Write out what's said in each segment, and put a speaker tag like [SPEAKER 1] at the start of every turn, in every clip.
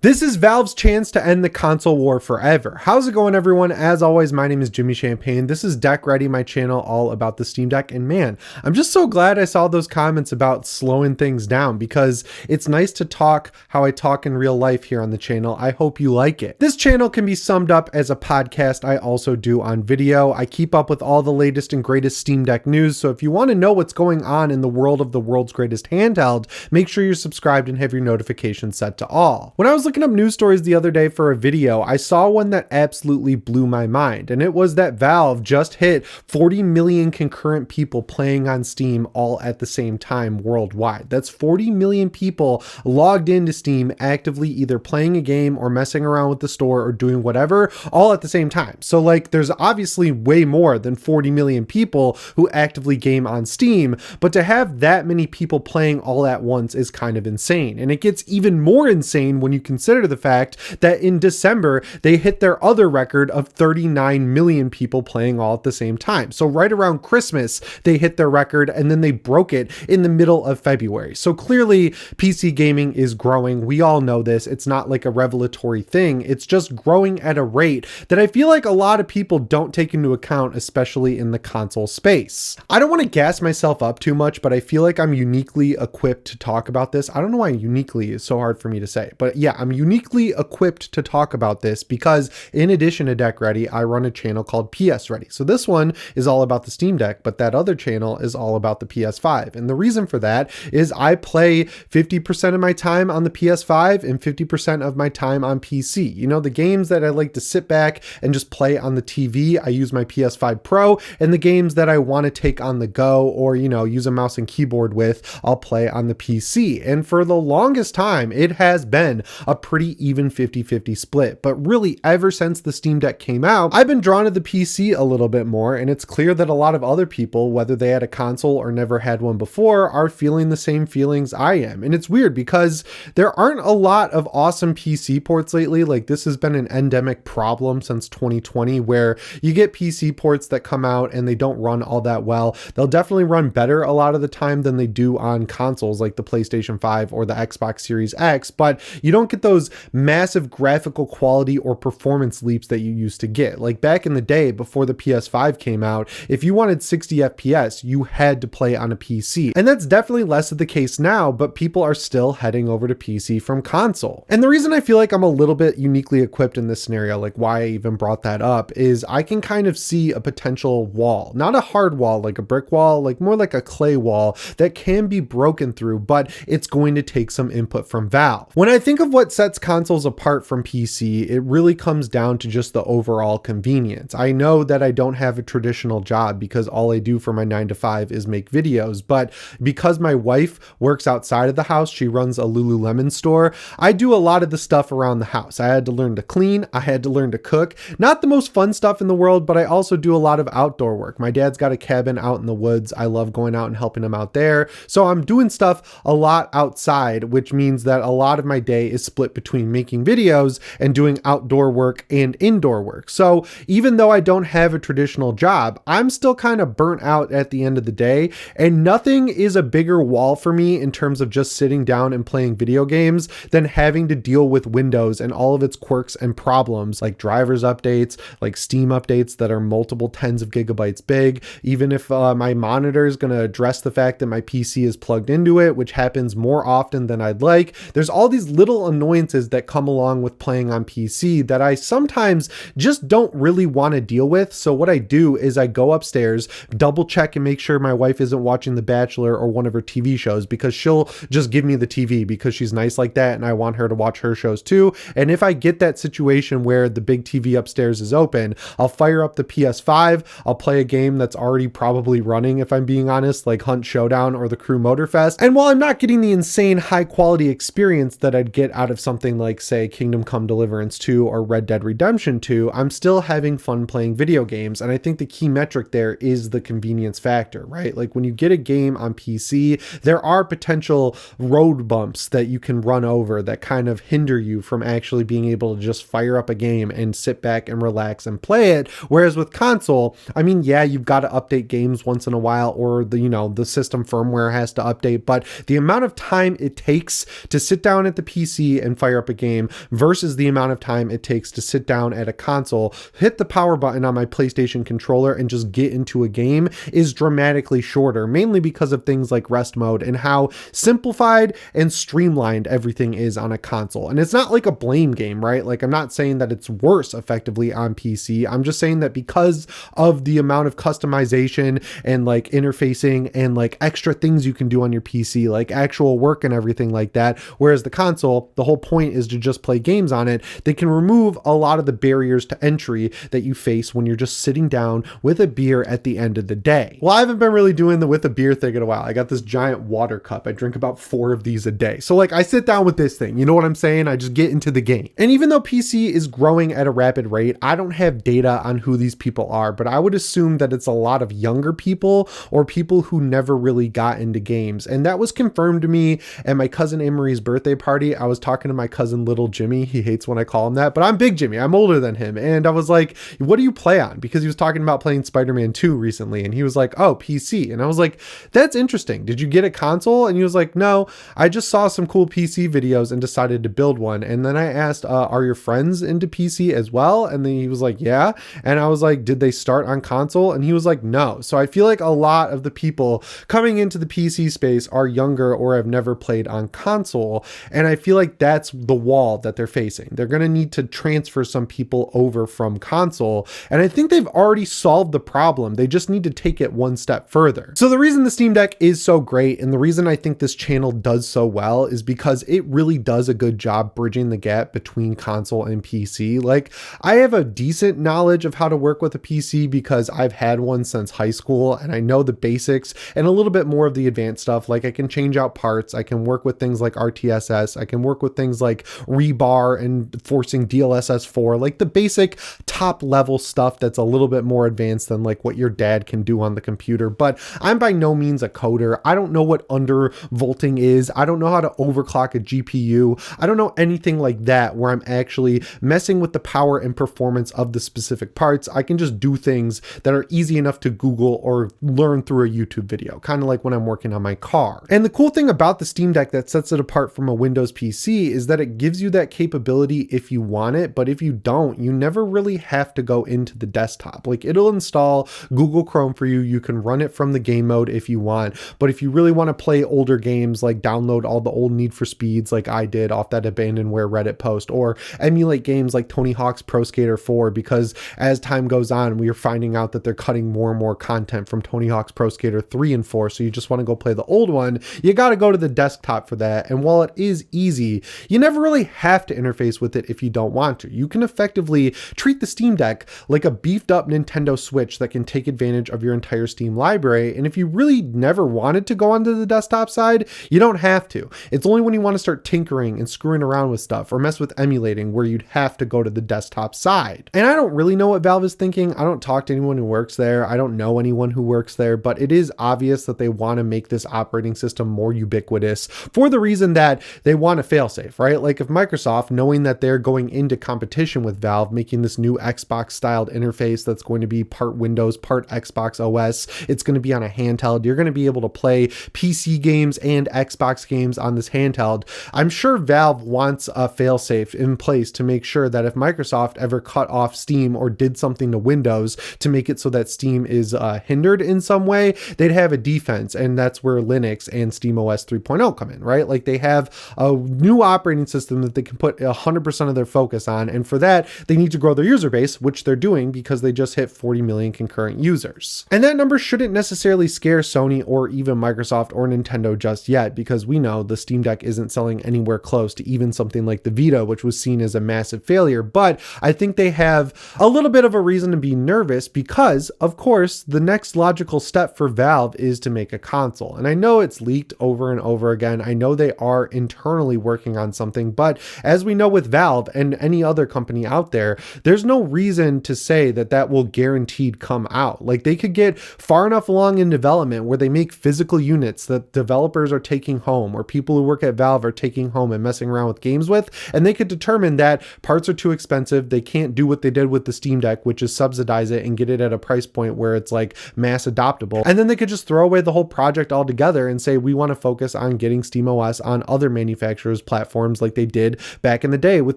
[SPEAKER 1] This is Valve's chance to end the console war forever. How's it going, everyone? As always, my name is Jimmy Champagne. This is Deck Ready, my channel all about the Steam Deck. And man, I'm just so glad I saw those comments about slowing things down, because it's nice to talk how I talk in real life here on the channel. I hope you like it. This channel can be summed up as a podcast I also do on video. I keep up with all the latest and greatest Steam Deck news, so if you want to know what's going on in the world of the world's greatest handheld, make sure you're subscribed and have your notifications set to all. When I was looking up news stories the other day for a video, I saw one that absolutely blew my mind, and it was that Valve just hit 40 million concurrent people playing on Steam all at the same time worldwide. That's 40 million people logged into Steam actively either playing a game or messing around with the store or doing whatever all at the same time. So like, there's obviously way more than 40 million people who actively game on Steam, but to have that many people playing all at once is kind of insane. And it gets even more insane when you consider the fact that in December, they hit their other record of 39 million people playing all at the same time. So right around Christmas, they hit their record, and then they broke it in the middle of February. So clearly PC gaming is growing. We all know this. It's not like a revelatory thing. It's just growing at a rate that I feel like a lot of people don't take into account, especially in the console space. I don't want to gas myself up too much, but I feel like I'm uniquely equipped to talk about this. I don't know why uniquely is so hard for me to say, but yeah, I'm uniquely equipped to talk about this because in addition to Deck Ready, I run a channel called PS Ready. So this one is all about the Steam Deck, but that other channel is all about the PS5. And the reason for that is I play 50% of my time on the PS5 and 50% of my time on PC. You know, the games that I like to sit back and just play on the TV, I use my PS5 Pro, and the games that I want to take on the go or, you know, use a mouse and keyboard with, I'll play on the PC. And for the longest time, it has been a pretty even 50-50 split. But really, ever since the Steam Deck came out, I've been drawn to the PC a little bit more, and it's clear that a lot of other people, whether they had a console or never had one before, are feeling the same feelings I am. And it's weird because there aren't a lot of awesome PC ports lately. Like, this has been an endemic problem since 2020, where you get PC ports that come out and they don't run all that well. They'll definitely run better a lot of the time than they do on consoles like the PlayStation 5 or the Xbox Series X, but you don't get those massive graphical quality or performance leaps that you used to get. Like back in the day before the PS5 came out, if you wanted 60 FPS, you had to play on a PC. And that's definitely less of the case now, but people are still heading over to PC from console. And the reason I feel like I'm a little bit uniquely equipped in this scenario, like why I even brought that up, is I can kind of see a potential wall, not a hard wall like a brick wall, like more like a clay wall that can be broken through, but it's going to take some input from Valve. When I think of what sets consoles apart from PC, it really comes down to just the overall convenience. I know that I don't have a traditional job because all I do for my 9 to 5 is make videos, but because my wife works outside of the house, she runs a Lululemon store, I do a lot of the stuff around the house. I had to learn to clean, I had to learn to cook. Not the most fun stuff in the world, but I also do a lot of outdoor work. My dad's got a cabin out in the woods. I love going out and helping him out there. So I'm doing stuff a lot outside, which means that a lot of my day is split between making videos and doing outdoor work and indoor work. So even though I don't have a traditional job, I'm still kind of burnt out at the end of the day, and nothing is a bigger wall for me in terms of just sitting down and playing video games than having to deal with Windows and all of its quirks and problems, like drivers updates, like Steam updates that are multiple tens of gigabytes big. Even if my monitor is going to address the fact that my PC is plugged into it, which happens more often than I'd like, there's all these little annoyances that come along with playing on PC that I sometimes just don't really want to deal with. So what I do is I go upstairs, double check and make sure my wife isn't watching The Bachelor or one of her TV shows, because she'll just give me the TV because she's nice like that and I want her to watch her shows too. And if I get that situation where the big TV upstairs is open, I'll fire up the PS5, I'll play a game that's already probably running, if I'm being honest, like Hunt Showdown or the Crew Motorfest. And while I'm not getting the insane high quality experience that I'd get out of something like, say, Kingdom Come Deliverance 2 or Red Dead Redemption 2, I'm still having fun playing video games. And I think the key metric there is the convenience factor, right? Like when you get a game on PC, there are potential road bumps that you can run over that kind of hinder you from actually being able to just fire up a game and sit back and relax and play it. Whereas with console, I mean, yeah, you've got to update games once in a while, or the, you know, the system firmware has to update, but the amount of time it takes to sit down at the PC and and fire up a game versus the amount of time it takes to sit down at a console, hit the power button on my PlayStation controller and just get into a game is dramatically shorter, mainly because of things like rest mode and how simplified and streamlined everything is on a console. And it's not like a blame game, right? Like, I'm not saying that it's worse effectively on PC. I'm just saying that because of the amount of customization and like interfacing and like extra things you can do on your PC, like actual work and everything like that, whereas the console, the whole point is to just play games on it, they can remove a lot of the barriers to entry that you face when you're just sitting down with a beer at the end of the day. Well, I haven't been really doing the with a beer thing in a while. I got this giant water cup. I drink about 4 of these a day. So like, I sit down with this thing, you know what I'm saying? I just get into the game. And even though PC is growing at a rapid rate, I don't have data on who these people are, but I would assume that it's a lot of younger people or people who never really got into games. And that was confirmed to me at my cousin Amory's birthday party. I was talking to my cousin Little Jimmy. He hates when I call him that, but I'm Big Jimmy. I'm older than him. And I was like, what do you play on? Because he was talking about playing Spider-Man 2 recently. And he was like, oh, PC. And I was like, that's interesting. Did you get a console? And he was like, no, I just saw some cool PC videos and decided to build one. And then I asked, are your friends into PC as well? And then he was like, yeah. And I was like, did they start on console? And he was like, no. So I feel like a lot of the people coming into the PC space are younger or have never played on console. And I feel like that's the wall that they're facing. They're going to need to transfer some people over from console. And I think they've already solved the problem. They just need to take it one step further. So the reason the Steam Deck is so great, and the reason I think this channel does so well, is because it really does a good job bridging the gap between console and PC. Like, I have a decent knowledge of how to work with a PC because I've had one since high school and I know the basics and a little bit more of the advanced stuff. Like, I can change out parts, I can work with things like RTSS, I can work with things like rebar and forcing DLSS 4, like the basic top level stuff that's a little bit more advanced than like what your dad can do on the computer. But I'm by no means a coder. I don't know what undervolting is. I don't know how to overclock a GPU. I don't know anything like that where I'm actually messing with the power and performance of the specific parts. I can just do things that are easy enough to Google or learn through a YouTube video, kind of like when I'm working on my car. And the cool thing about the Steam Deck that sets it apart from a Windows PC is that it gives you that capability if you want it, but if you don't, you never really have to go into the desktop. Like, it'll install Google Chrome for you. You can run it from the game mode if you want, but if you really want to play older games, like download all the old Need for Speeds like I did off that Abandonware Reddit post, or emulate games like Tony Hawk's Pro Skater 4, because as time goes on, we are finding out that they're cutting more and more content from Tony Hawk's Pro Skater 3 and 4, so you just want to go play the old one, you got to go to the desktop for that. And while it is easy, you never really have to interface with it if you don't want to. You can effectively treat the Steam Deck like a beefed up Nintendo Switch that can take advantage of your entire Steam library. And if you really never wanted to go onto the desktop side, you don't have to. It's only when you want to start tinkering and screwing around with stuff or mess with emulating where you'd have to go to the desktop side. And I don't really know what Valve is thinking. I don't talk to anyone who works there. I don't know anyone who works there, but it is obvious that they want to make this operating system more ubiquitous for the reason that they want a failsafe, right? Like, if Microsoft, knowing that they're going into competition with Valve, making this new Xbox styled interface that's going to be part Windows, part Xbox OS, it's going to be on a handheld, you're going to be able to play PC games and Xbox games on this handheld. I'm sure Valve wants a failsafe in place to make sure that if Microsoft ever cut off Steam or did something to Windows to make it so that Steam is hindered in some way, they'd have a defense. And that's where Linux and SteamOS 3.0 come in, right? Like, they have a new operating system that they can put 100% of their focus on. And for that, they need to grow their user base, which they're doing because they just hit 40 million concurrent users. And that number shouldn't necessarily scare Sony or even Microsoft or Nintendo just yet, because we know the Steam Deck isn't selling anywhere close to even something like the Vita, which was seen as a massive failure. But I think they have a little bit of a reason to be nervous because, of course, the next logical step for Valve is to make a console. And I know it's leaked over and over again. I know they are internally working on something, but as we know with Valve and any other company out there, there's no reason to say that that will guaranteed come out. Like, they could get far enough along in development where they make physical units that developers are taking home or people who work at Valve are taking home and messing around with games with, and they could determine that parts are too expensive. They can't do what they did with the Steam Deck, which is subsidize it and get it at a price point where it's like mass adoptable. And then they could just throw away the whole project altogether and say, we want to focus on getting SteamOS on other manufacturers' platforms platforms like they did back in the day with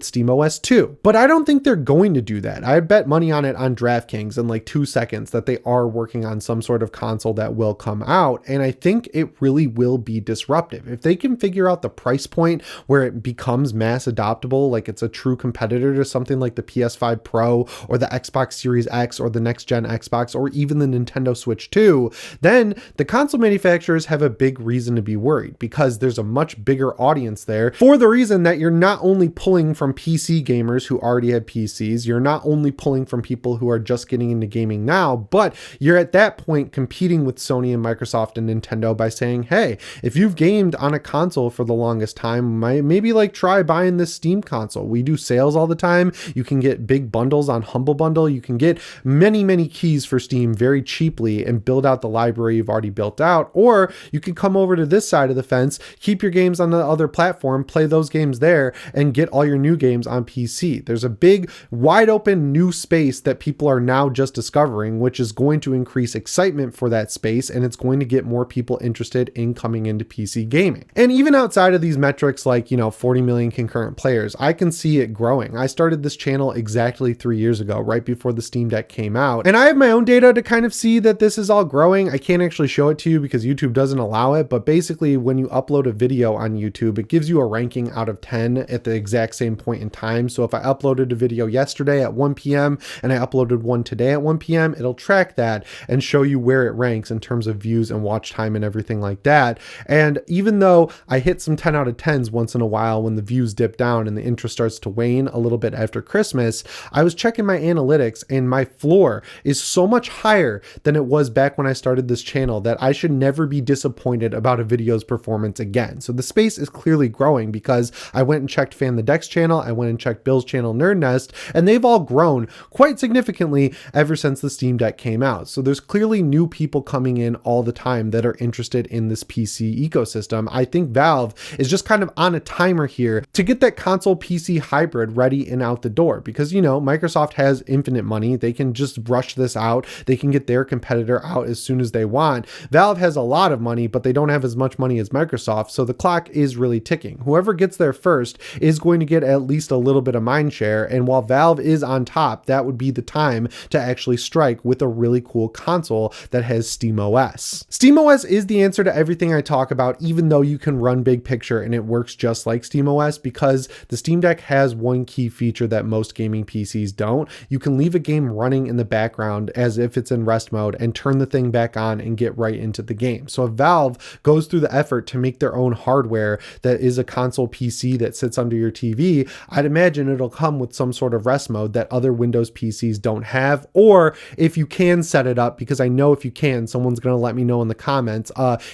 [SPEAKER 1] SteamOS 2. But I don't think they're going to do that. I bet money on it on DraftKings in like 2 seconds that they are working on some sort of console that will come out. And I think it really will be disruptive. If they can figure out the price point where it becomes mass adoptable, like it's a true competitor to something like the PS5 Pro or the Xbox Series X or the next gen Xbox or even the Nintendo Switch 2, then the console manufacturers have a big reason to be worried, because there's a much bigger audience there, for the reason that you're not only pulling from PC gamers who already have PCs, you're not only pulling from people who are just getting into gaming now, but you're at that point competing with Sony and Microsoft and Nintendo by saying, hey, if you've gamed on a console for the longest time, maybe like try buying this Steam console. We do sales all the time. You can get big bundles on Humble Bundle. You can get many keys for Steam very cheaply and build out the library you've already built out. Or you can come over to this side of the fence, keep your games on the other platform, play those games there, and get all your new games on PC. There's a big, wide open new space that people are now just discovering, which is going to increase excitement for that space, and it's going to get more people interested in coming into PC gaming. And even outside of these metrics, like, 40 million concurrent players, I can see it growing. I started this channel exactly 3 years ago, right before the Steam Deck came out. And I have my own data to kind of see that this is all growing. I can't actually show it to you because YouTube doesn't allow it, but basically when you upload a video on YouTube, it gives you a ranking out of 10 at the exact same point in time. So if I uploaded a video yesterday at 1 p.m. and I uploaded one today at 1 p.m., it'll track that and show you where it ranks in terms of views and watch time and everything like that. And even though I hit some 10 out of 10s once in a while when the views dip down and the interest starts to wane a little bit after Christmas, I was checking my analytics and my floor is so much higher than it was back when I started this channel that I should never be disappointed about a video's performance again. So the space is clearly growing because I went and checked Fan the Deck's channel, I went and checked Bill's channel, Nerd Nest, and they've all grown quite significantly ever since the Steam Deck came out. So there's clearly new people coming in all the time that are interested in this PC ecosystem. I think Valve is just kind of on a timer here to get that console PC hybrid ready and out the door, because Microsoft has infinite money. They can just rush this out. They can get their competitor out as soon as they want. Valve has a lot of money, but they don't have as much money as Microsoft, so the clock is really ticking. Whoever gets there first is going to get at least a little bit of mind share, and while Valve is on top, that would be the time to actually strike with a really cool console that has SteamOS. SteamOS is the answer to everything I talk about, even though you can run big picture and it works just like SteamOS, because the Steam Deck has one key feature that most gaming PCs don't. You can leave a game running in the background as if it's in rest mode and turn the thing back on and get right into the game. So if Valve goes through the effort to make their own hardware that is a console PC that sits under your TV, I'd imagine it'll come with some sort of rest mode that other Windows PCs don't have. Or if you can set it up, because I know if you can, someone's going to let me know in the comments,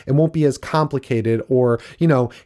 [SPEAKER 1] it won't be as complicated or,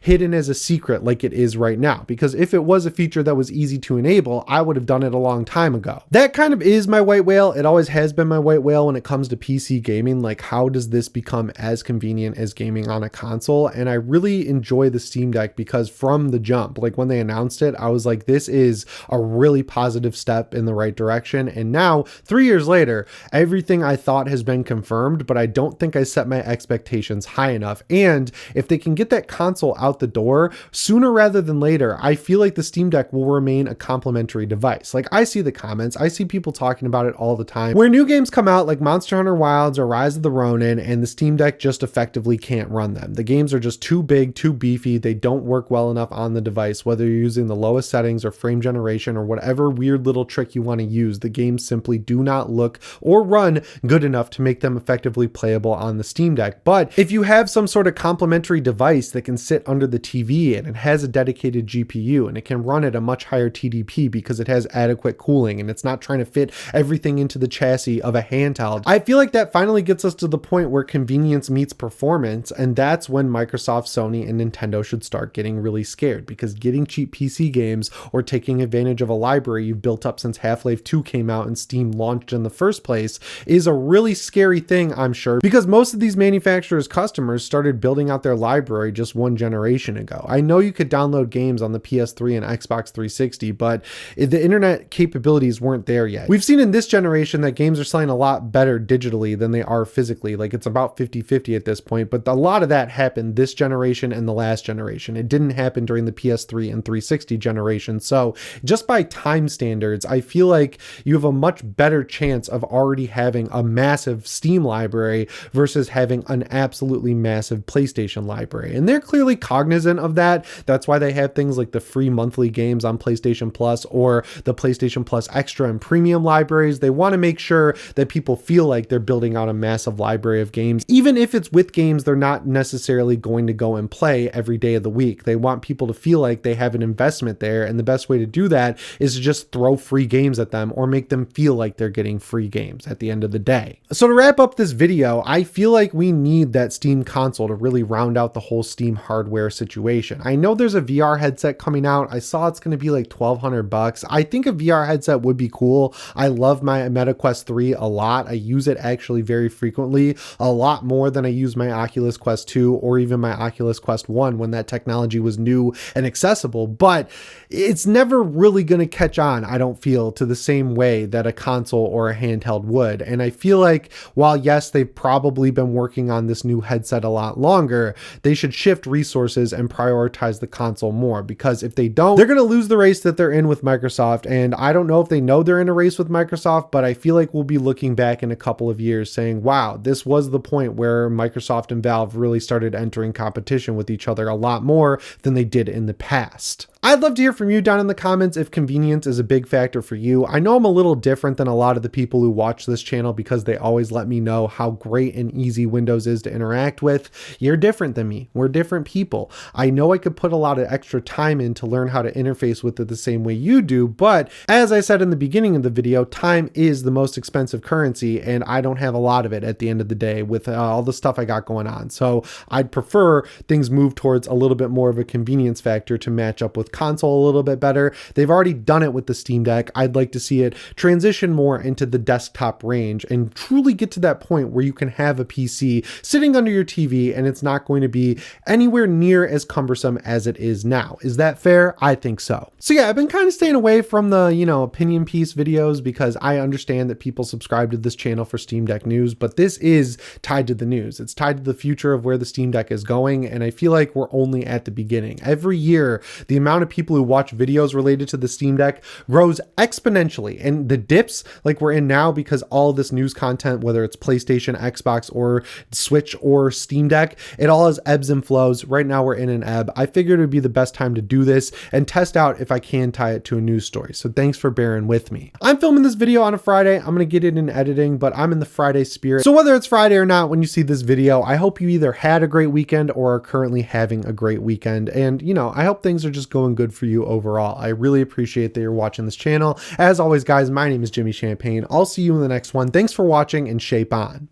[SPEAKER 1] hidden as a secret like it is right now. Because if it was a feature that was easy to enable, I would have done it a long time ago. That kind of is my white whale. It always has been my white whale when it comes to PC gaming. Like, how does this become as convenient as gaming on a console? And I really enjoy the Steam Deck because from the jump, like when they announced it, I was like, this is a really positive step in the right direction. And now 3 years later, everything I thought has been confirmed, but I don't think I set my expectations high enough. And if they can get that console out the door sooner rather than later, I feel like the Steam Deck will remain a complementary device. Like, I see the comments, I see people talking about it all the time, where new games come out like Monster Hunter Wilds or Rise of the Ronin, and the Steam Deck just effectively can't run them. The games are just too big, too beefy, they don't work well enough on the device, whether you're using the lowest settings or frame generation or whatever weird little trick you want to use. The games simply do not look or run good enough to make them effectively playable on the Steam Deck. But if you have some sort of complementary device that can sit under the TV and it has a dedicated GPU and it can run at a much higher TDP because it has adequate cooling and it's not trying to fit everything into the chassis of a handheld, I feel like that finally gets us to the point where convenience meets performance, and that's when Microsoft, Sony, and Nintendo should start getting really scared, because getting cheap PC games or taking advantage of a library you've built up since Half-Life 2 came out and Steam launched in the first place is a really scary thing, I'm sure, because most of these manufacturers' customers started building out their library just one generation ago. I know you could download games on the PS3 and Xbox 360, but the internet capabilities weren't there yet. We've seen in this generation that games are selling a lot better digitally than they are physically. Like, it's about 50-50 at this point, but a lot of that happened this generation and the last generation. It didn't happen during during the PS3 and 360 generation. So just by time standards, I feel like you have a much better chance of already having a massive Steam library versus having an absolutely massive PlayStation library. And they're clearly cognizant of that. That's why they have things like the free monthly games on PlayStation Plus or the PlayStation Plus Extra and Premium libraries. They want to make sure that people feel like they're building out a massive library of games, even if it's with games they're not necessarily going to go and play every day of the week. They want people to feel like they have an investment there, and the best way to do that is to just throw free games at them or make them feel like they're getting free games at the end of the day. So to wrap up this video, I feel like we need that Steam console to really round out the whole Steam hardware situation. I know there's a VR headset coming out. I saw it's going to be like $1,200. I think a VR headset would be cool. I love my MetaQuest 3 a lot. I use it actually very frequently, a lot more than I use my Oculus Quest 2 or even my Oculus Quest 1 when that technology was new and accessible, but it's never really going to catch on, I don't feel, to the same way that a console or a handheld would. And I feel like while yes, they've probably been working on this new headset a lot longer, they should shift resources and prioritize the console more, because if they don't, they're going to lose the race that they're in with Microsoft. And I don't know if they know they're in a race with Microsoft, but I feel like we'll be looking back in a couple of years saying, wow, this was the point where Microsoft and Valve really started entering competition with each other a lot more than they did in the past. I'd love to hear from you down in the comments if convenience is a big factor for you. I know I'm a little different than a lot of the people who watch this channel because they always let me know how great and easy Windows is to interact with. You're different than me. We're different people. I know I could put a lot of extra time in to learn how to interface with it the same way you do, but as I said in the beginning of the video, time is the most expensive currency, and I don't have a lot of it at the end of the day with all the stuff I got going on. So I'd prefer things move towards a little bit more of a convenience factor to match up with console a little bit better. They've already done it with the Steam Deck. I'd like to see it transition more into the desktop range and truly get to that point where you can have a PC sitting under your TV and it's not going to be anywhere near as cumbersome as it is now. Is that fair? I think so. So yeah, I've been kind of staying away from the, opinion piece videos because I understand that people subscribe to this channel for Steam Deck news, but this is tied to the news. It's tied to the future of where the Steam Deck is going, and I feel like we're only at the beginning. Every year, the amount of people who watch videos related to the Steam Deck grows exponentially, and the dips like we're in now because all of this news content, whether it's PlayStation, Xbox, or Switch or Steam Deck, it all has ebbs and flows. Right now we're in an ebb. I figured it would be the best time to do this and test out if I can tie it to a news story. So thanks for bearing with me. I'm filming this video on a Friday. I'm going to get it in editing, but I'm in the Friday spirit. So whether it's Friday or not, when you see this video, I hope you either had a great weekend or are currently having a great weekend. And I hope things are just going good for you overall. I really appreciate that you're watching this channel. As always, guys, my name is Jimmy Champagne. I'll see you in the next one. Thanks for watching, and shape on.